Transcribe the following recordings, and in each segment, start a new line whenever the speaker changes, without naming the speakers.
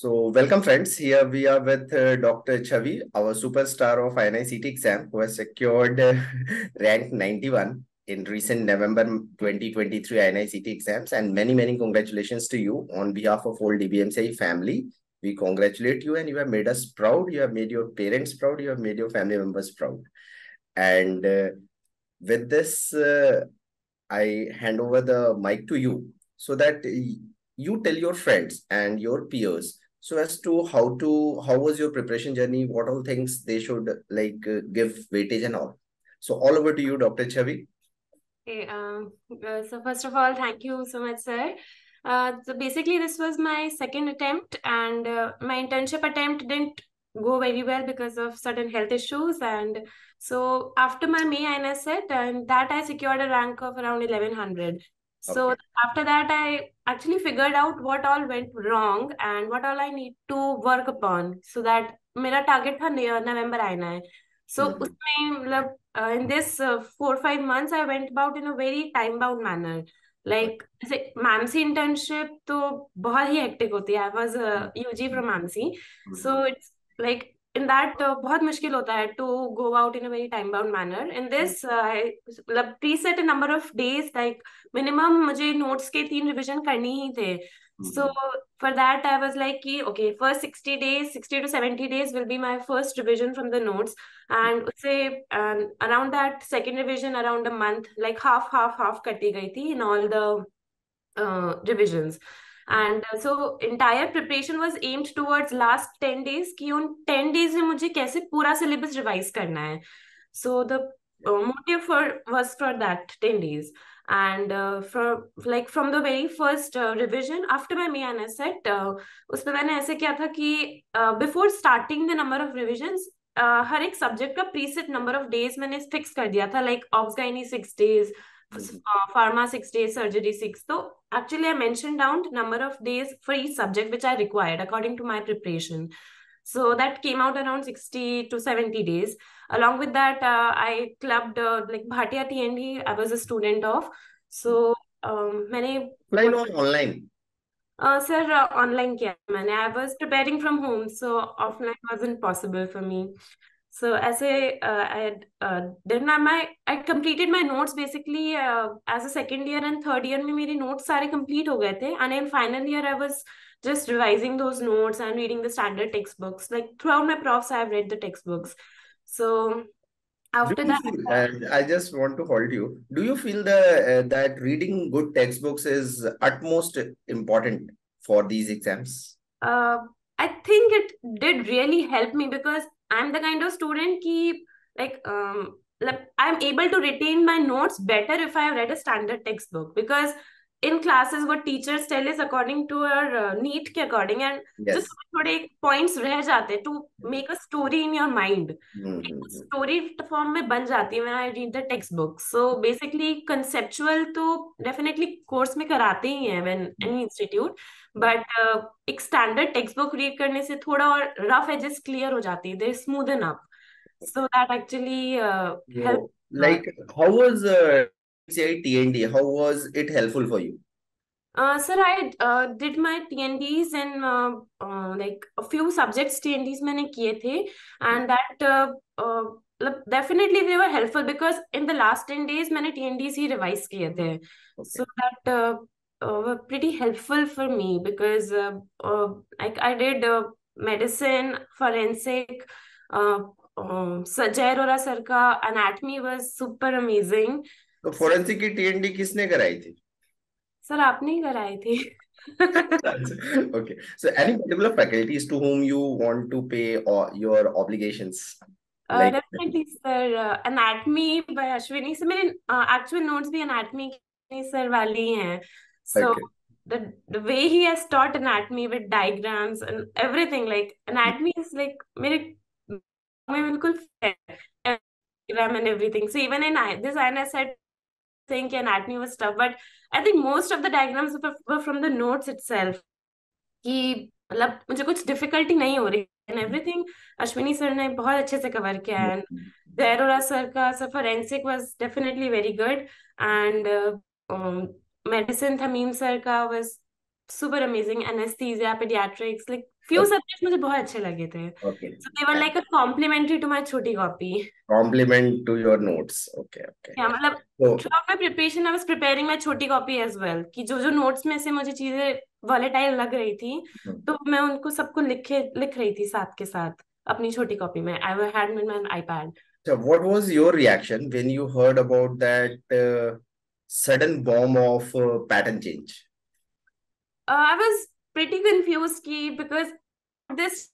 So, welcome friends. Here we are with Dr. Chavi, our superstar of INICET exam, who has secured rank 91 in recent November 2023 INICET exams. And many congratulations to you on behalf of whole DBMCI family. We congratulate you, and you have made us proud. You have made your parents proud. You have made your family members proud. And with this, I hand over the mic to you so that you tell your friends and your peers so as to how was your preparation journey, what all things they should give weightage and all. So all over to you, Dr. Chavi.
Okay, so first of all, thank you so much, sir. So basically, this was my second attempt, and my internship attempt didn't go very well because of certain health issues. And so after my May INICET, and that I secured a rank of around 1100. So
Okay.
after that, I actually figured out what all went wrong and what all I need to work upon, so that मेरा target था November आना है. So उसमें मतलब in this 4-5 months I went about in a very time bound manner. Like जैसे मैमसी internship तो बहुत ही hectic होती है. I was a UG from मैमसी, so it's like in that बहुत मुश्किल होता है to go out in a very time bound manner. In this I मतलब preset a number of days, like minimum मुझे notes के 3 revision करनी ही थे. So for that I was like कि okay, first 60 days, 60 to 70 days will be my first revision from the notes. And say around that second revision, around a month, like half करती गई थी in all the revisions. And so entire preparation was aimed towards last 10 days कि उन 10 days में मुझे कैसे पूरा syllabus revise करना है. So the motive was for that 10 days. And from the very first revision after my May INICET, उसमें मैंने ऐसे किया था कि before starting the number of revisions, हर एक सब्जेक्ट का प्रीसेट नंबर ऑफ डेज मैंने फिक्स कर दिया था, like ऑब्सगाइनी 6 days, pharma 6 days, surgery 6. So actually I mentioned down number of days for each subject which I required according to my preparation. So that came out around 60 to 70 days. Along with that, I clubbed like Bhatia TND. I was a student of. So मैंने
Offline or online?
Sir online किया मैंने. I was preparing from home, so offline wasn't possible for me. So ऐसे then I completed my notes basically as a second year and third year में मेरे notes सारे complete हो गए थे, and in final year I was just revising those notes and reading the standard textbooks. Like throughout my profs I have read the textbooks. So
Do
after
you
that,
feel, and I just want to hold you, do you feel that reading good textbooks is utmost important for these exams?
uh, I think it did really help me because I'm the kind of student ki like I'm able to retain my notes better if I have read a standard textbook, because in classes what teachers tell is according to your need के according, and just
Yes.
थोड़े points रह जाते हैं to make a story in your mind. Story form में बन जाती है when I read the textbook. So basically conceptual तो definitely कोर्स में कराते ही हैं when any institute, but एक standard textbook read करने से थोड़ा और rough edges clear हो जाती है, they smoothen up. So that actually helped
So,
a lot.
how was TND? How was it helpful for you?
Sir, I did my TNDs in like a few subjects TNDs मैंने किए थे, and that definitely they were helpful because in the last 10 days मैंने TNDs ही revise किए थे. So that were pretty helpful for me because like I did medicine, forensic, Jai Arora sir का anatomy was super amazing.
तो forensic की टीएनडी किसने कराई थी?
Sir आपने ही कराई थी.
Okay. So any particular faculties to whom you want to pay or your obligations? Like
definitely sir anatomy by Ashwini से मेरे एक्चुअल नोट्स भी एनाटमी की सर वाली ही हैं. सो
okay.
the way he has taught anatomy with diagrams and everything, like anatomy is like मेरे में बिल्कुल diagram and everything. So even in this I said think anatomy was tough, but I think most of the diagrams were from the notes itself. कि मतलब मुझे कुछ difficulty नहीं हो रही एंड एवरीथिंग अश्विनी सर ने बहुत अच्छे से कवर किया है. एंड जयरोरा सर का forensic was definitely very good, and medicine Thameem sir का was super amazing. Anesthesia, pediatrics, like few
Okay.
subjects मुझे बहुत अच्छे लगे थे.
Okay.
So they were like a complimentary to my छोटी copy.
Compliment to your notes. Okay. Okay.
Yeah, मतलब
So,
throughout my preparation I was preparing my छोटी copy as well, कि जो जो notes में से मुझे चीजें volatile लग रही थी, तो मैं उनको सबको लिख रही थी साथ के साथ अपनी छोटी कॉपी में. I had my iPad.
so what was your reaction when you heard about that sudden bomb of pattern change?
I was pretty confused कि because this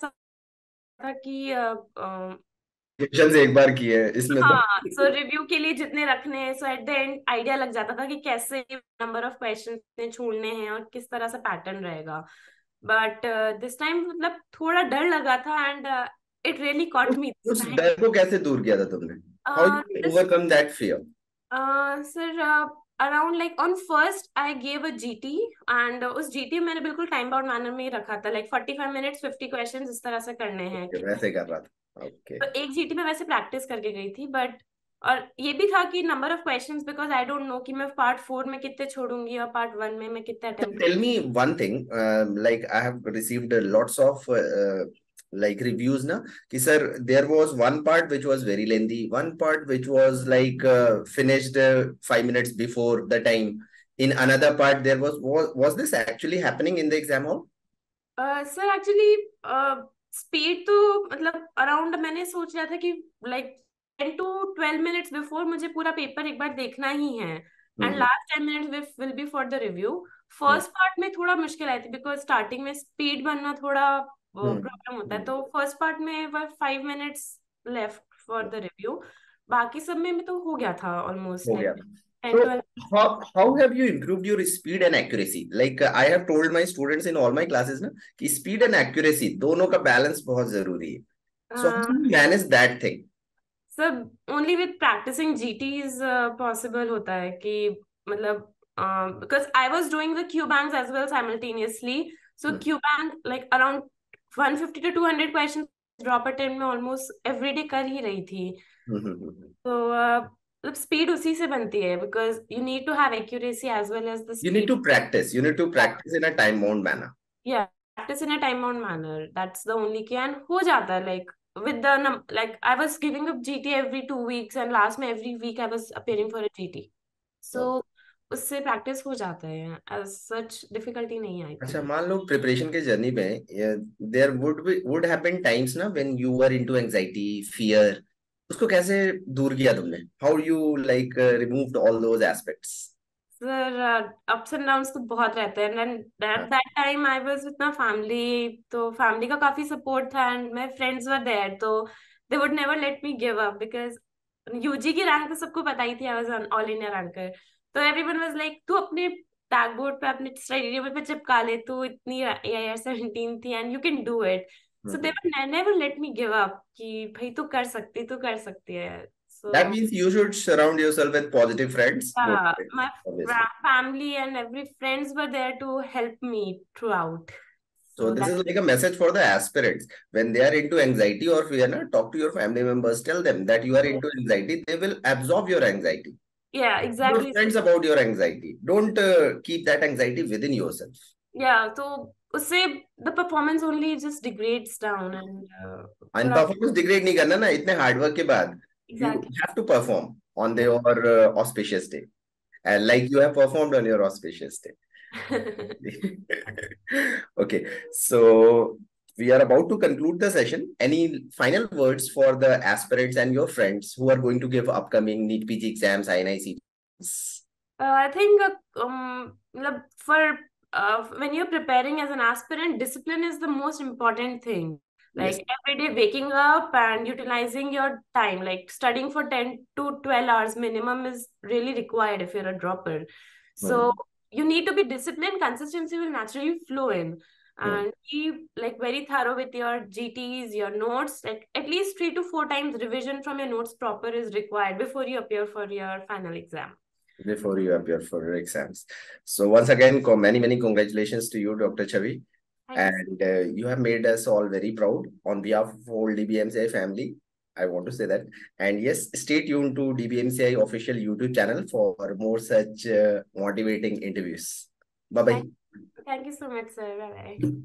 था कि
क्वेश्चन एक बार किए इसमें तो.
हाँ, सो रिव्यू के लिए जितने रखने हैं, सो एट द एंड आइडिया लग जाता था कि कैसे नंबर ऑफ क्वेश्चन छोड़ने हैं और किस तरह से पैटर्न रहेगा. बट दिस टाइम मतलब थोड़ा डर लगा था, and it really caught me this
उस
टाइम.
डर को कैसे दूर किया था तुमने? How you
this
overcome that fear?
Sir around like on first I gave a GT, and उस जीटी मैंने बिल्कुल टाइम बाउंड मैनर में ही रखा था, लाइक 45 मिनट्स 50 क्वेश्चन इस तरह से करने हैं.
वैसे कर रहा था. ओके.
तो एक जीटी में वैसे प्रैक्टिस करके गई थी, बट और ये भी था कि number of questions, because I don't know कि मैं पार्ट 4 में कितने छोड़ूंगी और पार्ट 1 में मैं कितने attempt.
Tell me one thing. Like I have received lots of like reviews na ki sir there was one part which was very lengthy, one part which was like finished 5 minutes before the time, in another part there was this actually happening in the exam hall?
Sir actually speed तो मतलब around मैंने सोच लिया था कि like 10 to 12 minutes before मुझे पूरा paper एक बार देखना ही है, and
hmm.
Last 10 minutes will be for the review.
Hmm.
First part में थोड़ा मुश्किल आई थी, बिकॉज स्टार्टिंग में स्पीड बनना थोड़ा
हम्म.
प्रॉब्लम होता है.
हम्म.
तो फर्स्ट पार्ट में वर 5 minutes left for the review. बाकी सब में तो हो गया था ऑलमोस्ट
हो
लाइक
गया था.
10 to 12.
So how have you improved your speed and accuracy? Like I have told my students in all my classes ना कि speed and accuracy दोनों का balance बहुत जरूरी है. So how do you manage that thing?
सब only with practising GTs possible होता है कि मतलब because I was doing the Q banks as well simultaneously. So
Hmm.
Q bank like around 150 to 200 question drop attempt में almost every day कर ही रही थी. तो मतलब स्पीड उसी से बनती है, because you need to have accuracy as well as the
You need
speed.
to practice. You need to practice in a time-bound manner.
Yeah, practice in a time bound manner. That's the only key. And हो जाता है like with the like I was giving up GT every 2 weeks, and last में every week I was appearing for a GT. So
So,
उससे practice हो जाता है. As such difficulty नहीं आई थी.
अच्छा मान लो प्रिपरेशन के जर्नी में there would have been times ना when you were into anxiety fear, उसको कैसे दूर किया तुमने? How you like removed all those aspects?
Sir ups and downs तो बहुत रहते हैं, and at that time I was with my family, तो फैमिली का काफी सपोर्ट था, and my friends were there, तो they would never let me give up, because UG की रैंक तो सबको पता ही थी, I was on all India ranker. तो एवरीवन वाज लाइक तू अपने टैग बोर्ड पे अपने स्टडी टेबल पे चिपका ले, तू इतनी AIR 17 थी and you can do it. So they would never let me give up कि भाई तू कर सकती है.
That
So
means you should surround yourself with positive friends.
yeah,
Motivate,
my
obviously.
family and every friends were there to help me throughout.
So
So
this
that,
is like a message for the aspirants. When they are into anxiety or fear, na, talk to your family members. Tell them that you are into anxiety. They will absorb your anxiety.
yeah,
Your
exactly.
friends about your anxiety. Don't keep that anxiety within yourself.
Yeah, so उससे the performance only just degrades down, and
And
थोड़ा
performance degrade नहीं करना ना इतने hard work के बाद. You
exactly.
have to perform on
Yeah.
your auspicious day. And like you have performed on your auspicious day. Okay, so we are about to conclude the session. Any final words for the aspirants and your friends who are going to give upcoming NEET PG exams, INICET?
I think मतलब for when you're preparing as an aspirant, discipline is the most important thing.
Yes.
Like every day waking up and utilizing your time, like studying for 10 to 12 hours minimum is really required if you're a dropper. So
Hmm.
you need to be disciplined. Consistency will naturally flow in.
Hmm.
And be like very thorough with your GTs, your notes. Like at least 3 to 4 times revision from your notes proper is required before you appear for your final exam.
Before you appear for your exams. So once again, many congratulations to you, Dr. Chavi.
Thank you.
And you have made us all very proud on behalf of whole DBMCI family. I want to say that. And yes, stay tuned to DBMCI official YouTube channel for more such motivating interviews. Bye-bye.
Thank Thank you so much, sir. Bye bye.